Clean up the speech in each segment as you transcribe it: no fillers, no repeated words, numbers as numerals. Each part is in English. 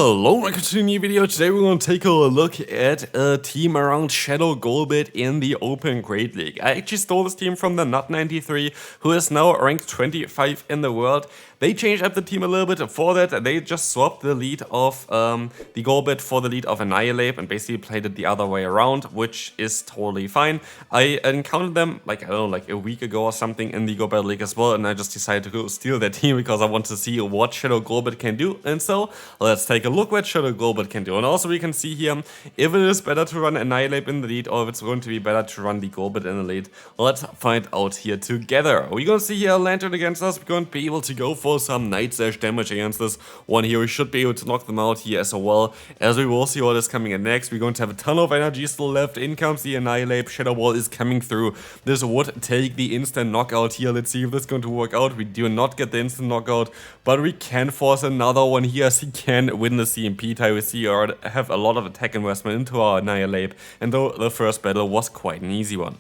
Hello, welcome to a new video. Today we're going to take a look at a team around Shadow Golbat in the Open Great League. I actually stole this team from the Nut93, who is now ranked 25 in the world. They changed up the team a little bit. For that, they just swapped the lead of the Golbat for the lead of Annihilape and basically played it the other way around, which is totally fine. I encountered them, like, I don't know, like a week ago or something in the Golbat League as well, and I just decided to go steal their team because I want to see what Shadow Golbat can do. And so, let's take a look what Shadow Golbat can do. And also we can see here if it is better to run Annihilape in the lead or if it's going to be better to run the Golbat in the lead. Let's find out here together. We're going to see here a Lantern against us. We're going to be able to go for some Night Slash damage against this one here. We should be able to knock them out here as well, as we will see what is coming in next. We're going to have a ton of energy still left. In comes the Annihilape. Shadow Ball is coming through. This would take the instant knockout here. Let's see if this is going to work out. We do not get the instant knockout, but we can force another one here as he can win the CMP tie. We see or have a lot of attack investment into our Annihilape, and though the first battle was quite an easy one.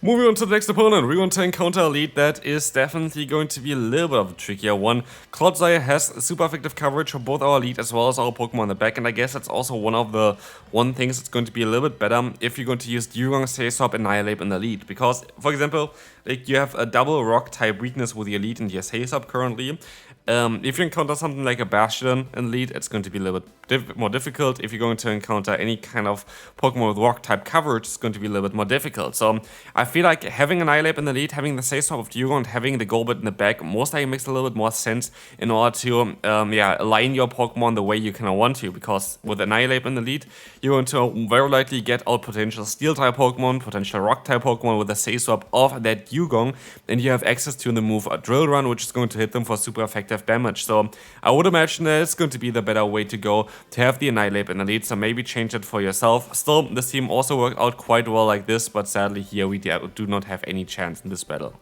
Moving on to the next opponent, we're going to encounter a lead that is definitely going to be a little bit of a trickier one. Clodsire has super effective coverage for both our lead as well as our Pokemon in the back, and I guess that's also one of the things that's going to be a little bit better if you're going to use Dugong, Sasop, and Annihilape in the lead. Because, for example, like you have a double rock type weakness with your lead and your Sasop currently. If you encounter something like a Bastion in the lead, it's going to be a little bit more difficult. If you're going to encounter any kind of Pokemon with rock type coverage, it's going to be a little bit more difficult. So I feel like having an Annihilape in the lead, having the Sasop of Dugong, and having the Golbat in the back most likely makes a little bit more sense in order to align your Pokemon the way you kind of want to. Because with Annihilape in the lead, you're going to very likely get out potential Steel type Pokemon, potential Rock type Pokemon with the Sasop of that Dugong, and you have access to the move Drill Run, which is going to hit them for super effective damage. So I would imagine that it's going to be the better way to go to have the Annihilape in the lead, so maybe change it for yourself. Still, this team also worked out quite well like this, but sadly here we do not have any chance in this battle.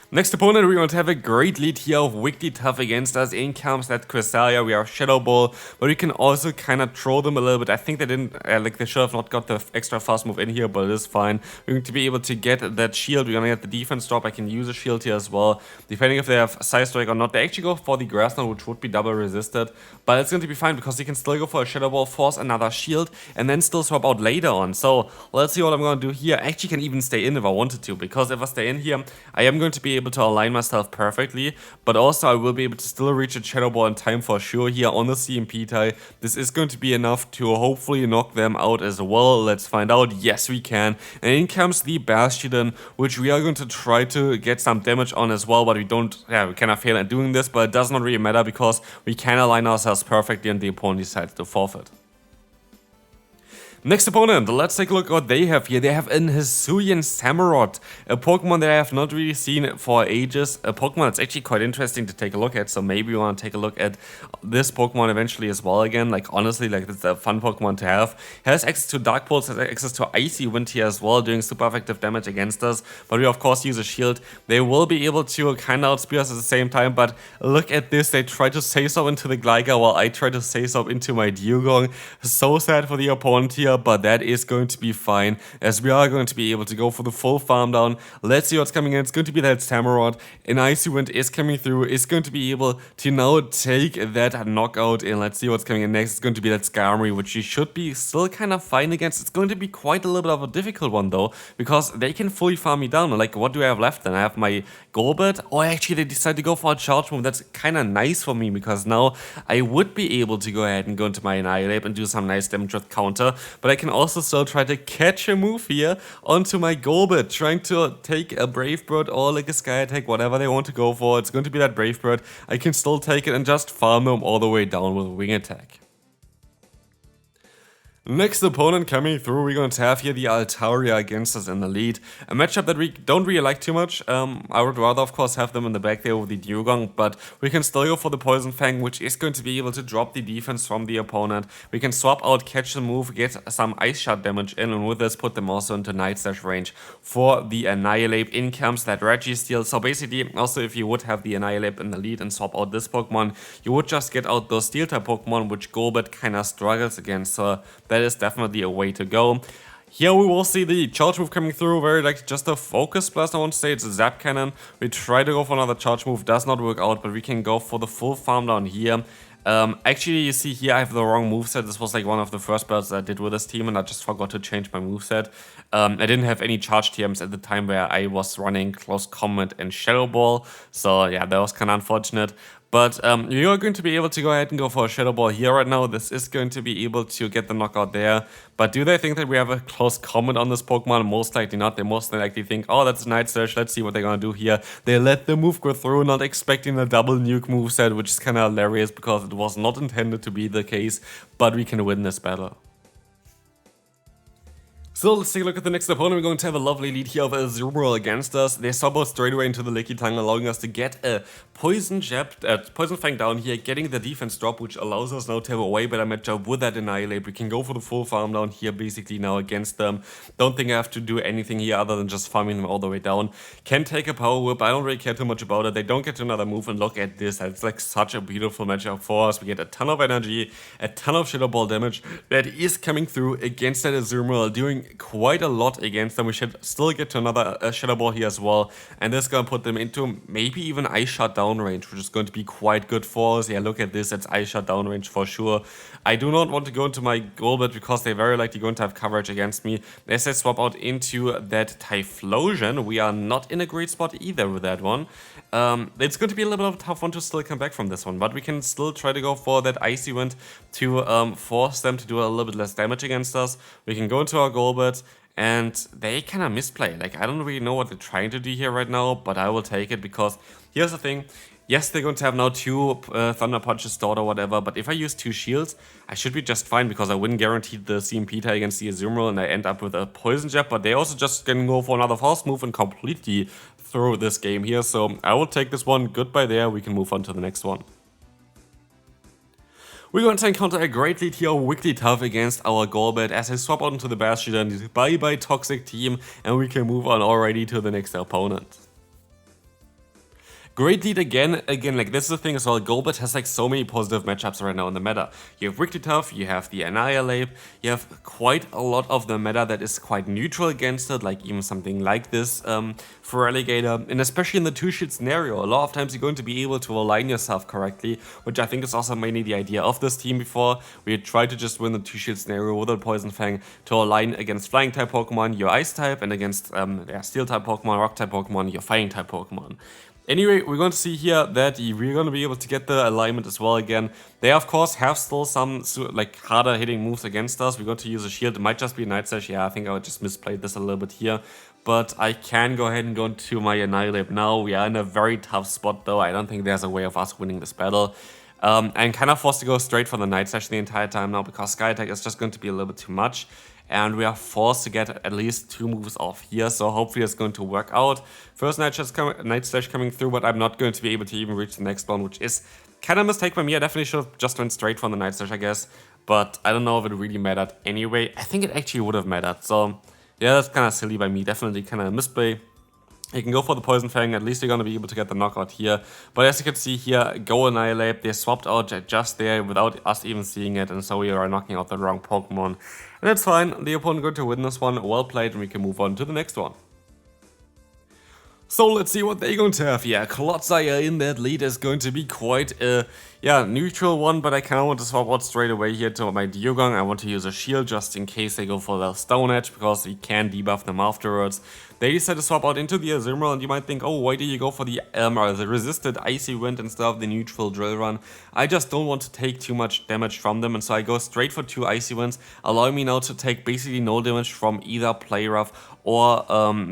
Next opponent, we're going to have a great lead here of Wigglytuff against us. In comes that Cresselia, we have Shadow Ball, but we can also kind of throw them a little bit. I think they didn't, they should have not got the extra fast move in here, but it is fine. We're going to be able to get that shield. We're going to get the defense drop. I can use a shield here as well, depending if they have Side Strike or not. They actually go for the Grass Knot, which would be double resisted, but it's going to be fine because you can still go for a Shadow Ball, force another shield, and then still swap out later on. So let's see what I'm going to do here. I actually can even stay in if I wanted to, because if I stay in here, I am going to be able to align myself perfectly, but also I will be able to still reach a Shadow Ball in time for sure here on the CMP tie. This is going to be enough to hopefully knock them out as well. Let's find out. Yes, we can. And in comes the Bastion, which we are going to try to get some damage on as well, but we cannot fail at doing this, but it does not really matter because we can align ourselves perfectly and the opponent decides to forfeit. Next opponent, let's take a look at what they have here. They have an Hisuian Samurott, a Pokemon that I have not really seen for ages. A Pokemon that's actually quite interesting to take a look at, so maybe we want to take a look at this Pokemon eventually as well again. Like, honestly, like, it's a fun Pokemon to have. It has access to Dark Pulse, has access to Icy Wind here as well, doing super effective damage against us. But we, of course, use a shield. They will be able to kind of outspeed us at the same time, but look at this. They try to Sasop into the Gligar while I try to Sasop into my Dugong. So sad for the opponent here, but that is going to be fine, as we are going to be able to go for the full farm down. Let's see what's coming in. It's going to be that Samurott. An Icy Wind is coming through. It's going to be able to now take that knockout, and let's see what's coming in next. It's going to be that Skarmory, which you should be still kind of fine against. It's going to be quite a little bit of a difficult one though, because they can fully farm me down. Like, what do I have left then? I have my Golbat. Oh, actually they decide to go for a charge move. That's kind of nice for me, because now I would be able to go ahead and go into my Annihilape and do some nice damage with counter, but I can also still try to catch a move here onto my Golbat, trying to take a Brave Bird or like a Sky Attack, whatever they want to go for. It's going to be that Brave Bird. I can still take it and just farm them all the way down with a Wing Attack. Next opponent coming through, we're going to have here the Altaria against us in the lead. A matchup that we don't really like too much. I would rather, of course, have them in the back there with the Dugong, but we can still go for the Poison Fang, which is going to be able to drop the defense from the opponent. We can swap out, catch the move, get some Ice Shot damage in, and with this put them also into Night Slash range for the Annihilape. In comes that Registeel. So basically, also if you would have the Annihilape in the lead and swap out this Pokemon, you would just get out those Steel-type Pokemon, which Golbat kind of struggles against. So that is definitely a way to go. Here we will see the charge move coming through, very like just a focus blast, I want to say. It's a zap cannon. We try to go for another charge move, does not work out, but we can go for the full farm down here. Actually, you see here I have the wrong moveset. This was like one of the first builds I did with this team, and I just forgot to change my moveset. I didn't have any charge TMs at the time where I was running Close Combat and Shadow Ball, so yeah, that was kind of unfortunate. But you are going to be able to go ahead and go for a Shadow Ball here right now. This is going to be able to get the knockout there. But do they think that we have a close comment on this Pokemon? Most likely not. They most likely think, oh, that's a Night Surge. Let's see what they're going to do here. They let the move go through, not expecting a double nuke moveset, which is kind of hilarious because it was not intended to be the case. But we can win this battle. So let's take a look at the next opponent. We're going to have a lovely lead here of a Azumarill against us. They sub out straight away into the Lickitung, allowing us to get a Poison Fang down here, getting the defense drop, which allows us now to have a way better matchup with that Annihilape. We can go for the full farm down here basically now against them. Don't think I have to do anything here other than just farming them all the way down. Can take a Power Whip. I don't really care too much about it. They don't get another move, and look at this. It's like such a beautiful matchup for us. We get a ton of energy, a ton of Shadow Ball damage that is coming through against that Azumarill, doing quite a lot against them. We should still get to another Shadow Ball here as well, and this is going to put them into maybe even Ice Shot down range, which is going to be quite good for us. Yeah, look at this, it's Ice Shot down range for sure. I do not want to go into my Golbat because they're very likely going to have coverage against me. As I swap out into that Typhlosion, we are not in a great spot either with that one. It's going to be a little bit of a tough one to still come back from this one, but we can still try to go for that Icy Wind to force them to do a little bit less damage against us. We can go into our Golbat, and they kind of misplay. Like, I don't really know what they're trying to do here right now, but I will take it because here's the thing. Yes, they're going to have now 2 Thunder Punches stored or whatever, but if I use 2 shields, I should be just fine because I wouldn't guarantee the CMP tie against the Azumarill and I end up with a Poison Jab, but they also just can go for another fast move and completely throw this game here. So I will take this one. Goodbye there. We can move on to the next one. We're going to encounter a great lead here, Wigglytuff against our Golbat as I swap out into the Bastion and bye-bye Toxic Team, and we can move on already to the next opponent. Great lead again, like this is the thing as well, Golbat has like so many positive matchups right now in the meta. You have Wigglytuff, you have the Annihilape, you have quite a lot of the meta that is quite neutral against it, like even something like this for Alligator, and especially in the 2-shield scenario, a lot of times you're going to be able to align yourself correctly, which I think is also mainly the idea of this team before. We try to just win the 2-shield scenario with a Poison Fang to align against Flying type Pokemon, your Ice type, and against Steel type Pokemon, Rock type Pokemon, your Fighting type Pokemon. Anyway, we're going to see here that we're going to be able to get the alignment as well again. They, of course, have still some like harder hitting moves against us. We're going to use a shield. It might just be a Night Slash. Yeah, I think I just misplayed this a little bit here. But I can go ahead and go into my Annihilape now. We are in a very tough spot, though. I don't think there's a way of us winning this battle. I'm kind of forced to go straight for the Night Slash the entire time now because Sky Attack is just going to be a little bit too much. And we are forced to get at least 2 moves off here, so hopefully it's going to work out. First Night Slash coming through, but I'm not going to be able to even reach the next one, which is kind of a mistake by me. I definitely should have just went straight from the Night Slash, I guess. But I don't know if it really mattered anyway. I think it actually would have mattered, so yeah, that's kind of silly by me. Definitely kind of a misplay. You can go for the Poison Fang, at least you're going to be able to get the knockout here. But as you can see here, go Annihilate, they swapped out just there without us even seeing it, and so we are knocking out the wrong Pokemon. And that's fine, the opponent going to win this one, well played, and we can move on to the next one. So let's see what they're going to have here. Clodsire in that lead is going to be quite a neutral one, but I kind of want to swap out straight away here to my Diogong. I want to use a shield just in case they go for the Stone Edge because we can debuff them afterwards. They decide to swap out into the Azumarill, and you might think, oh, why do you go for the resisted Icy Wind instead of the neutral Drill Run? I just don't want to take too much damage from them, and so I go straight for 2 Icy Winds, allowing me now to take basically no damage from either Play Rough or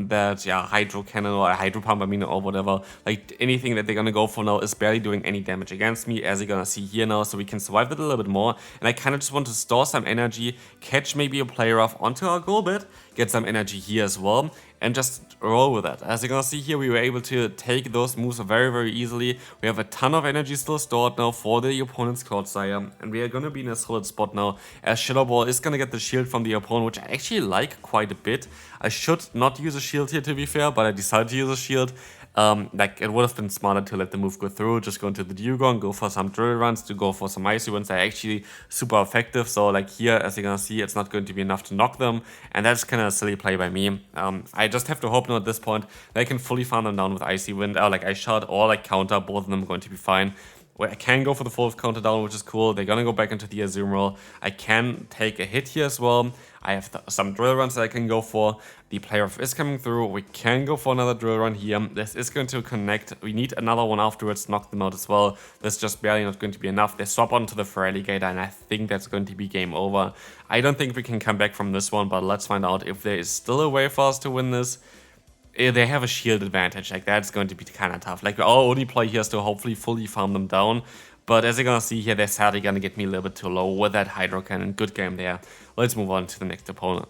that Hydro Cannon or Hydro Pump, or whatever. Like anything that they're gonna go for now is barely doing any damage against me, as you're gonna see here now, so we can survive that a little bit more. And I kind of just want to store some energy, catch maybe a Play Rough onto our Golbat, get some energy here as well, and just roll with it. As you're gonna see here, we were able to take those moves very, very easily. We have a ton of energy still stored now for the opponent's Clodsire, and we are gonna be in a solid spot now, as Shadow Ball is gonna get the shield from the opponent, which I actually like quite a bit. I should not use a shield here, to be fair, but I decided to use a shield. Like, it would have been smarter to let the move go through, just go into the Dugong, go for some drill runs, to go for some icy runs. They're actually super effective. So like here, as you're gonna see, it's not going to be enough to knock them, and that's kind of a silly play by me. I just have to hope now at this point they can fully farm them down with icy wind, or like ice shot, or like counter. Both of them are going to be fine. Where I can go for the full counter down, which is cool. They're gonna go back into the Azumarill. I can take a hit here as well. I have some drill runs that I can go for. The player is coming through. We can go for another drill run here. This is going to connect. We need another one afterwards, knock them out as well. That's just barely not going to be enough. They swap onto the Feraligatr, and I think that's going to be game over. I don't think we can come back from this one, but let's find out if there is still a way for us to win this. They have a shield advantage, like that's going to be kind of tough. Like our only play here is to hopefully fully farm them down. But as you're gonna see here, they're sadly gonna get me a little bit too low with that Hydro Cannon. Good game there. Let's move on to the next opponent.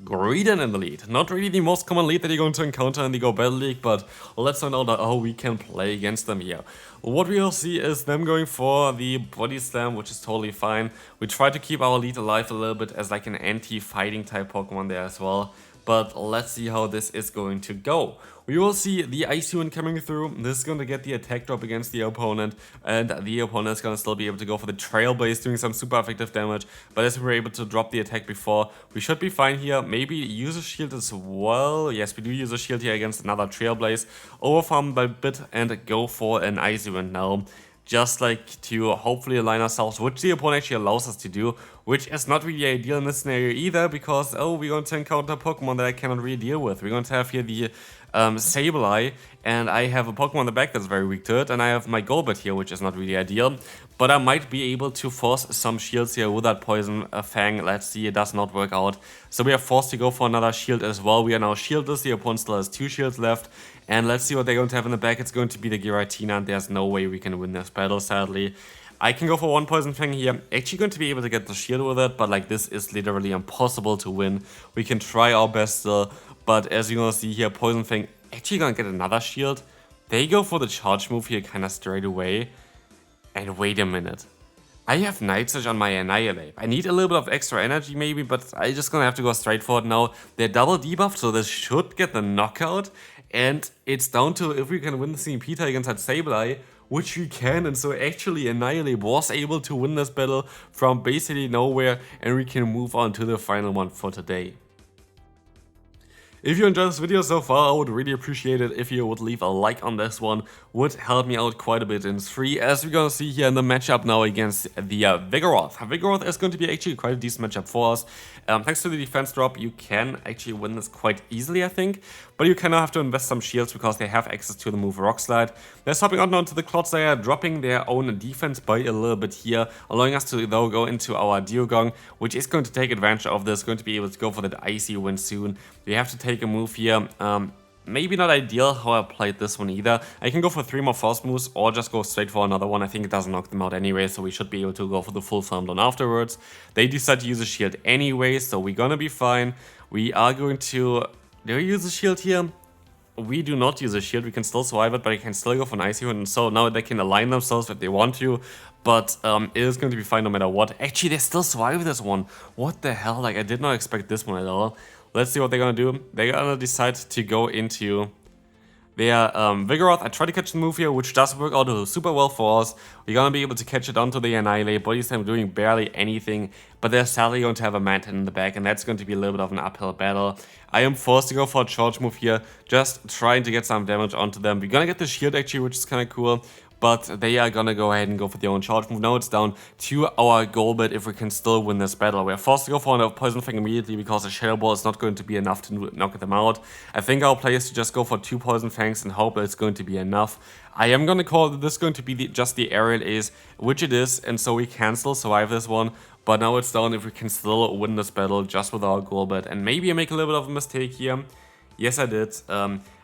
Greedent in the lead. Not really the most common lead that you're going to encounter in the Go Battle League, but let's find out how we can play against them here. What we'll see is them going for the Body Slam, which is totally fine. We try to keep our lead alive a little bit as like an anti-fighting type Pokemon there as well. But let's see how this is going to go. We will see the Icy Wind coming through. This is going to get the attack drop against the opponent, and the opponent is going to still be able to go for the Trailblaze, doing some super effective damage. But as we were able to drop the attack before, we should be fine here. Maybe use a shield as well. Yes, we do use a shield here against another Trailblaze. Overfarm by a bit and go for an Icy Wind now. Just like to hopefully align ourselves, which the opponent actually allows us to do, which is not really ideal in this scenario either, because, oh, we're going to encounter Pokemon that I cannot really deal with. We're going to have here the Sableye, and I have a Pokemon in the back that's very weak to it, and I have my Golbat here, which is not really ideal, but I might be able to force some shields here with that Poison Fang. Let's see, it does not work out. So we are forced to go for another shield as well. We are now shieldless, the opponent still has 2 shields left, and let's see what they're going to have in the back. It's going to be the Giratina, and there's no way we can win this battle, sadly. I can go for one Poison Fang here. Actually going to be able to get the shield with it, but like this is literally impossible to win. We can try our best still, but as you're gonna see here, Poison Fang actually gonna get another shield. They go for the charge move here kind of straight away. And wait a minute. I have Night Surge on my Annihilape. I need a little bit of extra energy maybe, but I just gonna have to go straight for it now. They're double debuffed, so this should get the knockout. And it's down to if we can win the CMP tie against that Sableye, which we can, and so actually Annihilape was able to win this battle from basically nowhere, and we can move on to the final one for today. If you enjoyed this video so far, I would really appreciate it if you would leave a like on this one. Would help me out quite a bit in 3, as we're gonna see here in the matchup now against the Vigoroth. Vigoroth is going to be actually quite a decent matchup for us. Thanks to the defense drop, you can actually win this quite easily, I think. But you kind of have to invest some shields because they have access to the move Rock Slide. They're swapping on onto the Clodsire, dropping their own defense by a little bit here, allowing us to though go into our Dugong, which is going to take advantage of this, going to be able to go for that Icy Wind soon. We have to take a move here. Maybe not ideal how I played this one either. I can go for 3 more Frost moves or just go straight for another one. I think it doesn't knock them out anyway, so we should be able to go for the full farm down afterwards. They decide to use a shield anyway, so we're gonna be fine. We are going to... Do we use a shield here? We do not use a shield. We can still survive it, but I can still go for an Icy Wind, and so now they can align themselves if they want to. But it is going to be fine no matter what. Actually, they still survive this one. What the hell? Like, I did not expect this one at all. Let's see what they're gonna do. They're gonna decide to go into their Vigoroth. I try to catch the move here, which does work out super well for us. We're gonna be able to catch it onto the Annihilape. Body Slam doing barely anything, but they're sadly going to have a Manton in the back, and that's going to be a little bit of an uphill battle. I am forced to go for a charge move here, just trying to get some damage onto them. We're gonna get the shield actually, which is kind of cool. But they are gonna go ahead and go for their own charge move. Now it's down to our Golbat if we can still win this battle. We're forced to go for a Poison Fang immediately because the Shadow Ball is not going to be enough to knock them out. I think our play is to just go for 2 Poison Fangs and hope that it's going to be enough. I am gonna call this going to be just the Aerial Ace, which it is, and so we can still survive this one. But now it's down if we can still win this battle just with our Golbat. And maybe I make a little bit of a mistake here. Yes, I did.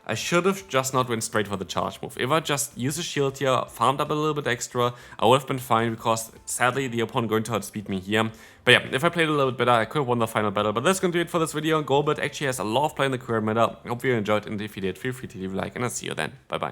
I should have just not went straight for the charge move. If I just used a shield here, farmed up a little bit extra, I would have been fine because sadly the opponent going to outspeed me here. But yeah, if I played a little bit better, I could have won the final battle. But that's going to do it for this video. Golbat actually has a lot of play in the current meta. I hope you enjoyed, and if you did, feel free to leave a like, and I'll see you then. Bye bye.